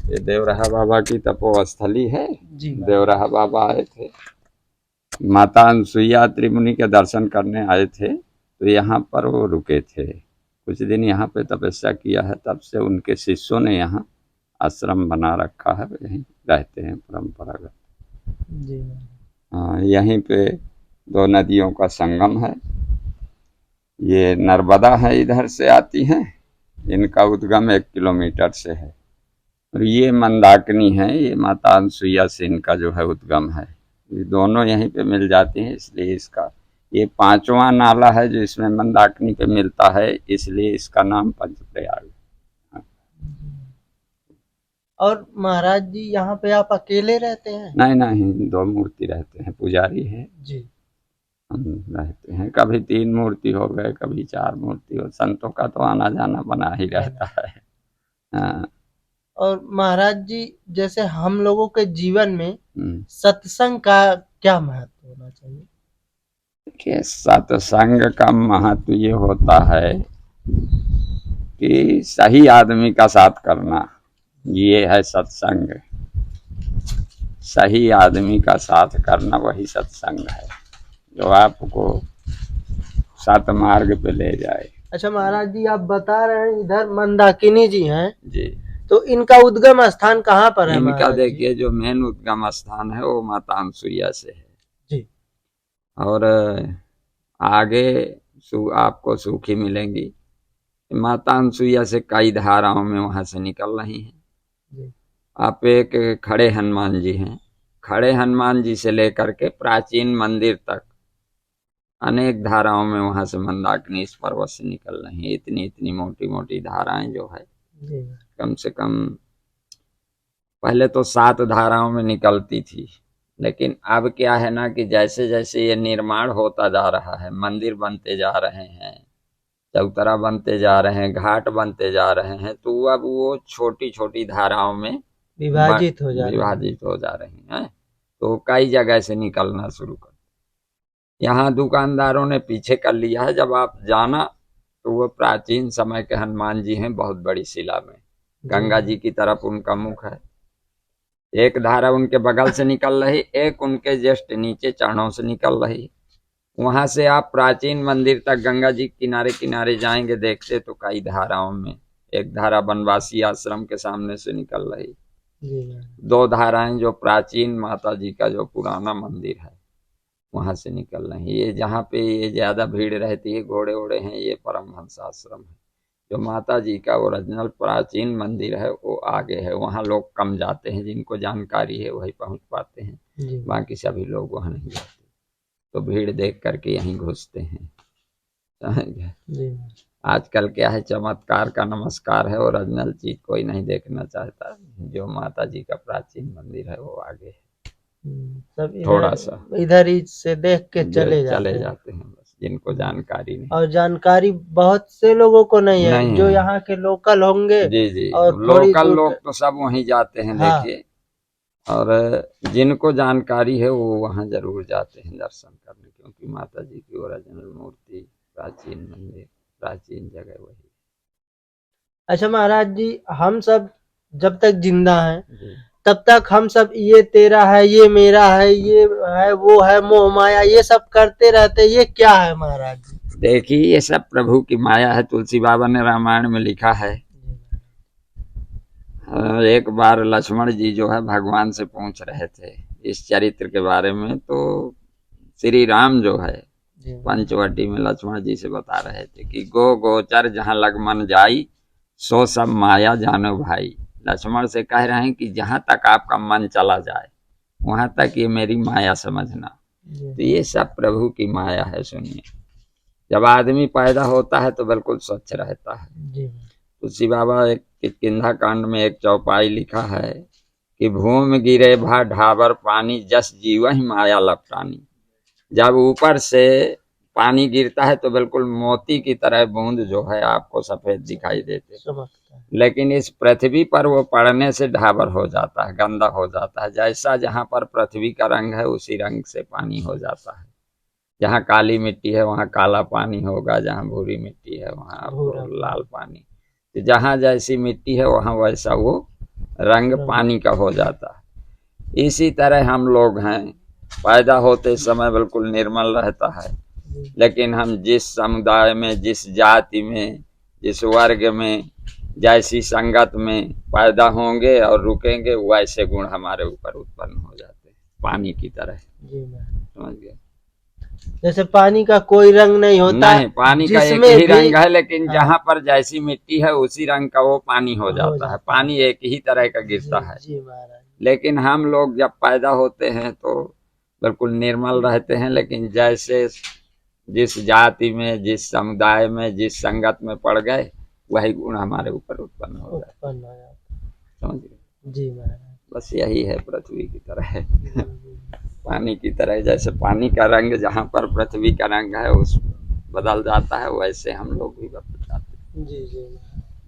ये देवराहा बाबा की तपोस्थली है जी। देवराहा बाबा आए थे, माता अनसुईया त्रिमुनि के दर्शन करने आए थे, तो यहाँ पर वो रुके थे, कुछ दिन यहाँ पे तपस्या किया है, तब से उनके शिष्यों ने यहाँ आश्रम बना रखा है, यहीं रहते हैं परंपरागत। जी। हाँ, यहीं पे दो नदियों का संगम है, ये नर्मदा है इधर से आती हैं, इनका उद्गम 1 किलोमीटर से है, और ये मंदाकिनी है, ये माता अनसुईया से इनका जो है उद्गम है, ये दोनों यहीं पे मिल जाती हैं, इसलिए इसका ये पांचवा नाला है जो इसमें मंदाकिनी पे मिलता है, इसलिए इसका नाम पंचप्रयाग। और महाराज जी यहाँ पे आप अकेले रहते हैं? नहीं नहीं, दो मूर्ति रहते हैं, पुजारी है, जी। हम रहते हैं, कभी 3 मूर्ति हो गए, कभी 4 मूर्ति हो, संतों का तो आना जाना बना ही रहता है। हाँ। और महाराज जी जैसे हम लोगों के जीवन में हम्म। सत्संग का क्या महत्व होना चाहिए? देखिए, सत्संग का महत्व ये होता है कि सही आदमी का साथ करना, ये है सत्संग, सही आदमी का साथ करना वही सत्संग है, जो आपको सतमार्ग पे ले जाए। अच्छा महाराज जी, आप बता रहे हैं इधर मंदाकिनी जी हैं, जी। तो इनका उद्गम स्थान कहाँ पर है इनका महाराज जी? देखिए जो मेन उद्गम स्थान है वो माता अनसुईया से है, जी। और आगे आपको सूखी मिलेंगी, माता अनसुईया से कई धाराओं में वहां से निकल रही हैं। जी। आप एक खड़े हनुमान जी हैं, खड़े हनुमान जी से लेकर के प्राचीन मंदिर तक अनेक धाराओं में वहां से मंदाकिनी इस पर्वत से निकल रही है, इतनी इतनी मोटी मोटी धाराएं जो है, जी। कम से कम पहले तो 7 धाराओं में निकलती थी, लेकिन अब क्या है ना कि जैसे जैसे ये निर्माण होता जा रहा है, मंदिर बनते जा रहे हैं, चौतरा बनते जा रहे हैं, घाट बनते जा रहे हैं, तो अब वो छोटी छोटी धाराओं में विभाजित हो जा रहे हैं। विभाजित हो जा रही हैं, तो कई जगह से निकलना शुरू कर, यहाँ दुकानदारों ने पीछे कर लिया है, जब आप जाना तो वो प्राचीन समय के हनुमान जी हैं, बहुत बड़ी शिला में, गंगा जी की तरफ उनका मुख है, एक धारा उनके बगल से निकल रही, एक उनके जस्ट नीचे चरणों से निकल रही, वहां से आप प्राचीन मंदिर तक गंगा जी किनारे किनारे जाएंगे, देखते तो कई धाराओं में एक धारा बनवासी आश्रम के सामने से निकल रही, 2 धाराएं जो प्राचीन माता जी का जो पुराना मंदिर है वहां से निकल रही है। ये जहाँ पे ये ज्यादा भीड़ रहती है, घोड़े ओड़े हैं, ये परमहंस आश्रम है, जो माता जी का ओरिजिनल प्राचीन मंदिर है वो आगे है, वहाँ लोग कम जाते हैं, जिनको जानकारी है वही पहुंच पाते हैं, बाकी सभी लोग वहाँ नहीं जाते, तो भीड़ देख करके यहीं घुसते हैं, समझ। आजकल क्या है, चमत्कार का नमस्कार है, ओरिजिनल चीज कोई नहीं देखना चाहता, जो माता जी का प्राचीन मंदिर है वो आगे है, सब थोड़ा सा इधर ही से देख के चले जाते हैं बस, जिनको जानकारी नहीं, और जानकारी बहुत से लोगों को नहीं है, नहीं जो है। यहाँ के लोकल होंगे। जी जी, और लोकल लोग तो सब वहीं जाते हैं। हाँ। देखिए, और जिनको जानकारी है वो वहाँ जरूर जाते हैं दर्शन करने, क्योंकि माता जी की ओरिजिनल मूर्ति, प्राचीन मंदिर, प्राचीन जगह वही। अच्छा महाराज जी, हम सब जब तक जिंदा हैं तब तक हम सब ये तेरा है, ये मेरा है, ये है, वो है, मोह माया, ये सब करते रहते, ये क्या है महाराज जी? देखिए, ये सब प्रभु की माया है, तुलसी बाबा ने रामायण में लिखा है। एक बार लक्ष्मण जी जो है भगवान से पूछ रहे थे इस चरित्र के बारे में, तो श्री राम जो है पंचवटी में लक्ष्मण जी से बता रहे थे कि गो गोचर जहां लग मन जाई, सो सब माया जानो भाई। लक्ष्मण से कह रहे हैं कि जहां तक आपका मन चला जाए वहां तक ये मेरी माया समझना, तो ये सब प्रभु की माया है। सुनिए, जब आदमी पैदा होता है तो बिल्कुल स्वच्छ रहता है, तुलसी बाबा एक किष्किंधा कांड में एक चौपाई लिखा है कि भूमि गिरे भा ढाबर पानी, जस जीव ही माया लपटानी। जब ऊपर से पानी गिरता है तो बिल्कुल मोती की तरह बूंद जो है आपको सफेद दिखाई देते, लेकिन इस पृथ्वी पर वो पड़ने से ढाबर हो जाता है, गंदा हो जाता है। जैसा जहां पर पृथ्वी का रंग है उसी रंग से पानी हो जाता है, जहाँ काली मिट्टी है वहाँ काला पानी होगा, जहाँ भूरी मिट्टी है वहाँ लाल पानी, तो जहाँ जैसी मिट्टी है वहाँ वैसा वो रंग पानी का हो जाता है। इसी तरह हम लोग हैं, पैदा होते समय बिल्कुल निर्मल रहता है, लेकिन हम जिस समुदाय में, जिस जाति में, जिस वर्ग में, जैसी संगत में पैदा होंगे और रुकेंगे, वैसे गुण हमारे ऊपर उत्पन्न हो जाते हैं, पानी की तरह। समझ गए? जैसे पानी का कोई रंग नहीं होता, नहीं, पानी का एक ही रंग है, लेकिन जहाँ पर जैसी मिट्टी है उसी रंग का वो पानी हो जाता है। पानी एक ही तरह का गिरता है। लेकिन हम लोग जब पैदा होते हैं तो बिल्कुल निर्मल रहते हैं, लेकिन जैसे जिस जाति में, जिस समुदाय में, जिस संगत में पड़ गए, वही गुण हमारे ऊपर उत्पन्न हो जाता है। समझ गए? जी महाराज। बस यही है पृथ्वी की तरह पानी की तरह, जैसे पानी का रंग जहाँ पर पृथ्वी का रंग है उस बदल जाता है, वैसे हम लोग भी बदल जाते हैं। जी जी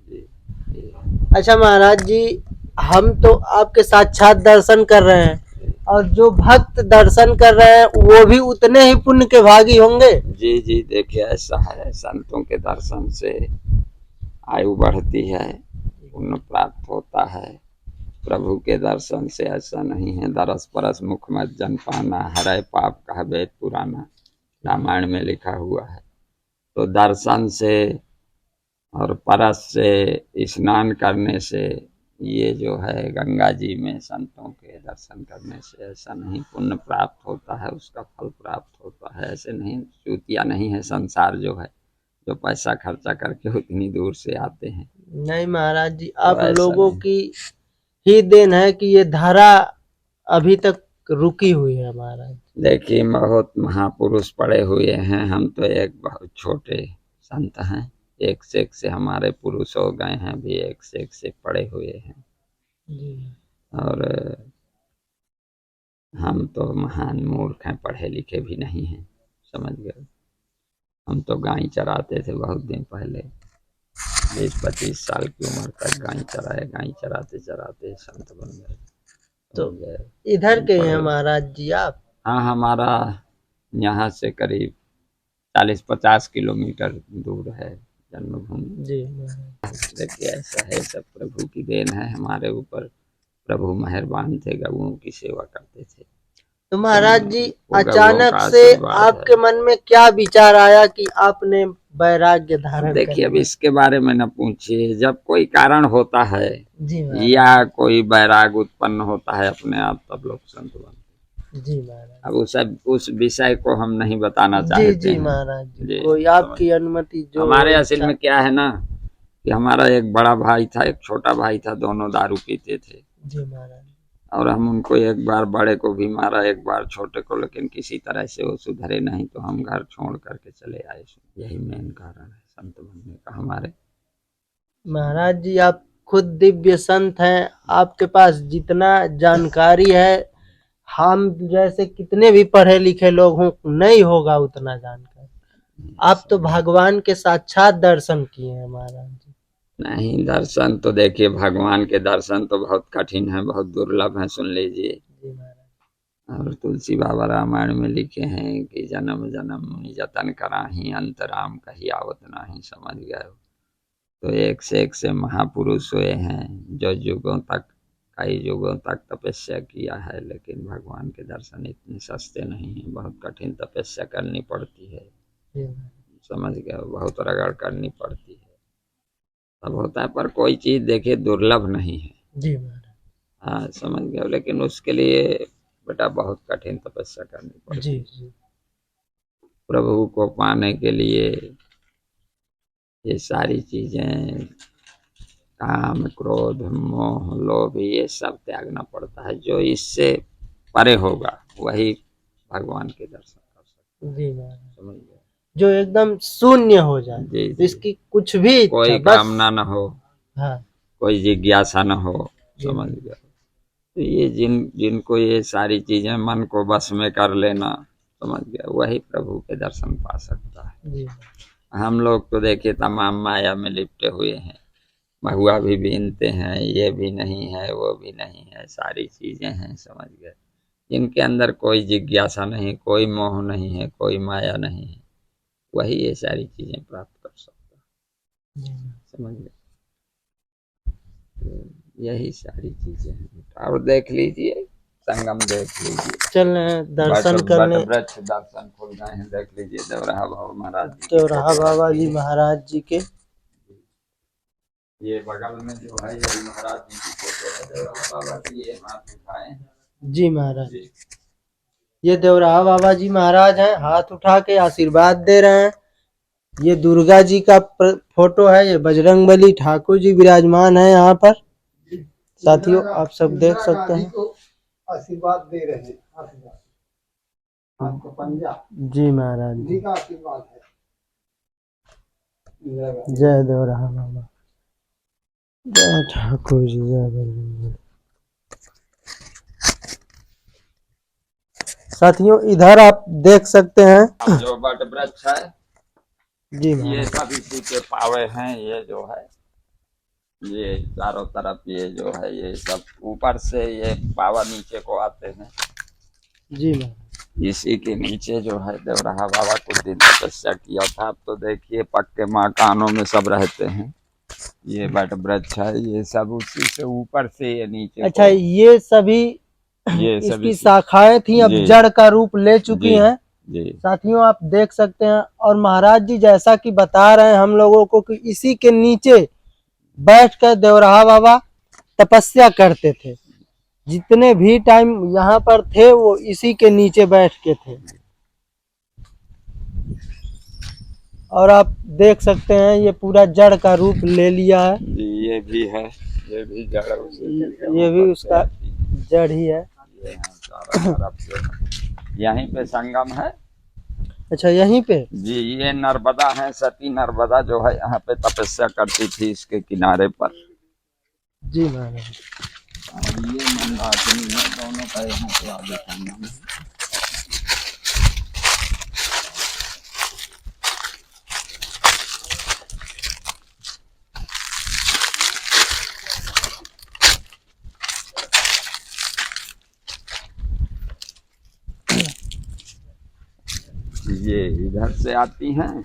जी, जी। अच्छा महाराज जी, हम तो आपके साक्षात दर्शन कर रहे हैं, और जो भक्त दर्शन कर रहे हैं वो भी उतने ही पुण्य के भागी होंगे। जी जी, देखिए ऐसा है, संतों के दर्शन से आयु बढ़ती है, पुण्य प्राप्त होता है। प्रभु के दर्शन से ऐसा नहीं है, दरस परस मुख मत जन पाना, हरै पाप कह वेद पुराना, रामायण में लिखा हुआ है। तो दर्शन से और परस से, स्नान करने से, ये जो है गंगा जी में संतों के दर्शन करने से ऐसा नहीं पुण्य प्राप्त होता है, उसका फल प्राप्त होता है। ऐसे नहीं, चूतिया नहीं है संसार जो है, जो पैसा खर्चा करके उतनी दूर से आते हैं। नहीं महाराज जी, तो आप लोगों की ही देन है कि ये धारा अभी तक रुकी हुई है महाराज। देखिए, बहुत महापुरुष पड़े हुए हैं, हम तो एक बहुत छोटे संत हैं। एक से हमारे पुरुष हो गए हैं, भी एक से पड़े हुए हैं। और हम तो महान मूर्ख हैं, पढ़े लिखे भी नहीं हैं। समझ गए? हम तो गाय चराते थे बहुत दिन पहले, 20-25 साल की उम्र तक गाय चराए, गाय चराते चराते संत बन गए। तो इधर के हैं महाराज जी आप? हाँ, हमारा यहाँ से करीब 40-50 किलोमीटर दूर है जन्मभूमि। जी देखिए, ऐसा है, सब प्रभु की देन है हमारे ऊपर। प्रभु मेहरबान थे, गौओं की सेवा करते थे। तो महाराज जी, अचानक से आपके मन में क्या विचार आया कि आपने वैराग्य धारण? देखिए, अब इसके बारे में न पूछिए, जब कोई कारण होता है जी या कोई वैराग उत्पन्न होता है अपने आप, तब लोग संत बनते हैं। जी महाराज। अब उस विषय को हम नहीं बताना चाहते जी हैं। महाराज जी, कोई आपकी अनुमति जो हमारे असल में क्या है ना, कि हमारा एक बड़ा भाई था, एक छोटा भाई था, दोनों दारू पीते थे। जी महाराज। और हम उनको एक बार बड़े को भी मारा, एक बार छोटे को, लेकिन किसी तरह से वो सुधरे नहीं, तो हम घर छोड़ करके चले आए। यही मेन कारण है संत बनने का हमारे। महाराज जी, आप खुद दिव्य संत हैं, आपके पास जितना जानकारी है, हम जैसे कितने भी पढ़े लिखे लोग हों, नहीं होगा उतना जानकारी। आप तो भगवान के साक्षात दर्शन किए हैं महाराज जी। नहीं, दर्शन तो देखिए, भगवान के दर्शन तो बहुत कठिन है, बहुत दुर्लभ है, सुन लीजिए। और तुलसी बाबा रामायण में लिखे हैं कि जन्म जन्म मुनि जतन कराही, अंतराम कही आवत नाही। समझ गए? तो एक से महापुरुष हुए हैं, जो युगों तक, कई युगों तक तपस्या किया है, लेकिन भगवान के दर्शन इतने सस्ते नहीं हैं, बहुत कठिन तपस्या करनी पड़ती है। समझ गए? बहुत रगड़ करनी पड़ती है, तब होता है। पर कोई चीज देखिए दुर्लभ नहीं है। जी हाँ, समझ गए? लेकिन उसके लिए बेटा बहुत कठिन तपस्या करनी पड़ती है। जी। प्रभु को पाने के लिए ये सारी चीजें, काम, क्रोध, मोह, लोभ, ये सब त्यागना पड़ता है। जो इससे परे होगा वही भगवान के दर्शन कर सकता है। जी समझ गए? जो एकदम शून्य हो जाए, जी, इसकी कुछ भी कोई कामना न हो, हाँ, कोई जिज्ञासा न हो। समझ गए? तो ये जिनको ये सारी चीजें मन को बस में कर लेना, समझ गया, वही प्रभु के दर्शन पा सकता है। जी। हम लोग तो देखिए तमाम माया में लिपटे हुए हैं, महुआ भी बीनते हैं, ये भी नहीं है, वो भी नहीं है, सारी चीजें हैं। समझ गए? जिनके अंदर कोई जिज्ञासा नहीं, कोई मोह नहीं है, कोई माया नहीं है, वही ये सारी चीजें प्राप्त कर सकता है। समझ गए? यही सारी चीजें हैं। और देख लीजिए, संगम देख लीजिए, चल रहे हैं दर्शन करने। वृक्ष दर्शन खुल गए हैं, देख लीजिए देवराहा बाबा महाराज जी, देवराहा बाबा जी महाराज जी के। ये बगल में जो है ये महाराज जी की फोटो है, देवराहा बाबा की, ये हाथ उठाए हैं जी महाराज, जी। ये देवराहा बाबा जी महाराज हैं, हाथ उठा के आशीर्वाद दे रहे हैं। ये दुर्गा जी का फोटो है, ये बजरंगबली ठाकुर जी विराजमान है यहाँ पर। साथियों आप सब देख सकते हैं, आशीर्वाद दे रहे हैं, आपको पंजा जी महाराज जी का आशीर्वाद है। जय देवराहा बाबा, जय ठाकुर जी, जय बजरंगबली। साथियों इधर आप देख सकते हैं जो बट वृक्ष है जी ये महाराज, सब इसी के पावे हैं। ये जो है ये चारों तरफ ये जो है ये सब ऊपर से ये पावा नीचे को आते हैं। जी महाराज, इसी के नीचे जो है देवराहा बाबा कुछ दिन तपस्या किया था। अब तो देखिए पक्के मकानों में सब रहते हैं। ये बट वृक्ष है, ये सब उसी से ऊपर से ये नीचे अच्छा ये सभी ये सब इसकी शाखाएं थी, अब जी। जड़ का रूप ले चुकी जी। हैं। जी साथियों आप देख सकते हैं, और महाराज जी जैसा कि बता रहे हैं हम लोगों को कि इसी के नीचे बैठकर देवराहा बाबा तपस्या करते थे। जितने भी टाइम यहाँ पर थे वो इसी के नीचे बैठ के थे। और आप देख सकते हैं ये पूरा जड़ का रूप ले लिया है। जी, ये भी है, ये भी जड़ उसी के ये भी ऊपर उसका से जड़ ही है। ये है, चारों तरफ से। यहीं पे संगम है अच्छा यहीं पे जी। ये नर्मदा है, सती नर्मदा जो है यहाँ पे तपस्या करती थी इसके किनारे पर। जी महाराज, और ये मंदाकिनी है, दोनों का यहाँ पे आगे संगम है। ये इधर से आती हैं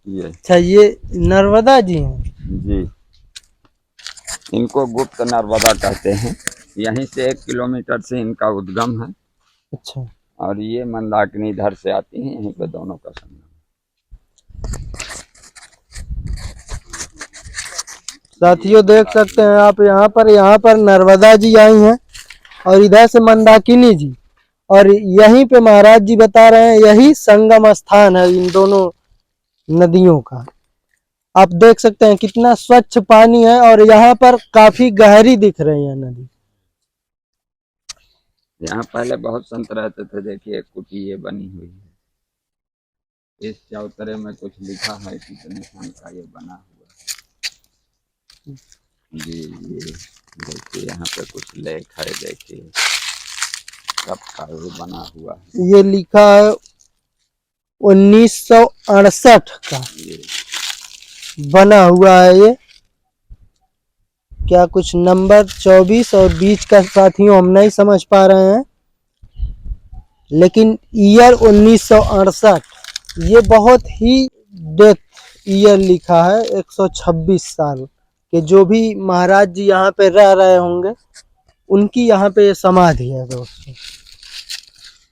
ये। अच्छा ये नर्मदा जी हैं। जी, इनको गुप्त नर्मदा कहते हैं। यहीं से 1 किलोमीटर से इनका उद्गम है। अच्छा और ये मंदाकिनी इधर से आती हैं, यहीं पे दोनों का संगम। साथियों देख सकते हैं आप यहाँ पर नर्मदा जी आई हैं और इधर से मंदाकिनी जी, और यहीं पे महाराज जी बता रहे हैं यही संगम स्थान है इन दोनों नदियों का। आप देख सकते हैं कितना स्वच्छ पानी है, और यहाँ पर काफी गहरी दिख रही है नदी। यहाँ पहले बहुत संत रहते थे। देखिए एक कुटी ये बनी हुई है, इस चौतरे में कुछ लिखा है, कितने सन का ये बना हुआ है जी। ये देखिए यहाँ पे कुछ लेख है, देखिए कब का ये बना हुआ है। ये लिखा है 1968 का ये बना हुआ है। ये क्या कुछ नंबर 24 और बीच का साथियों हम नहीं समझ पा रहे हैं, लेकिन ईयर 1968। ये बहुत ही डेथ ईयर लिखा है, 126 साल के जो भी महाराज जी यहाँ पे रह रहे होंगे उनकी यहाँ पे समाधि है दोस्तों।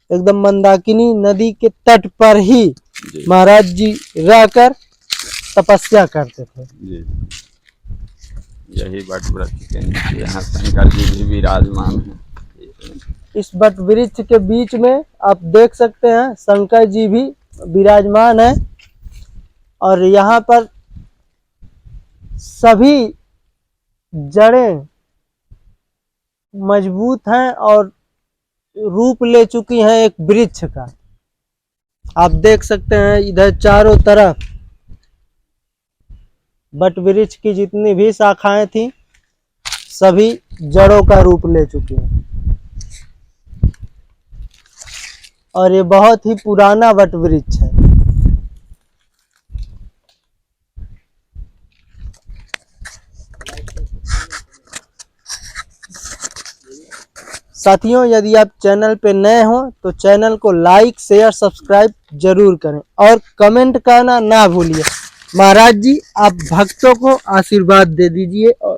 एकदम मंदाकिनी नदी के तट पर ही महाराज जी रहकर तपस्या करते थे जी। यही बट वृक्ष के नीचे यहाँ शंकर जी भी विराजमान है। इस बट वृक्ष के बीच में आप देख सकते हैं शंकर जी भी विराजमान है। और यहाँ पर सभी जड़ें मजबूत हैं और रूप ले चुकी हैं एक वृक्ष का। आप देख सकते हैं इधर चारों तरफ बट वृक्ष की जितनी भी शाखाएं थी सभी जड़ों का रूप ले चुकी हैं। और ये बहुत ही पुराना वट वृक्ष है। साथियों यदि आप चैनल पे नए हो तो चैनल को लाइक शेयर सब्सक्राइब जरूर करें और कमेंट करना ना भूलिए। महाराज जी आप भक्तों को आशीर्वाद दे दीजिए और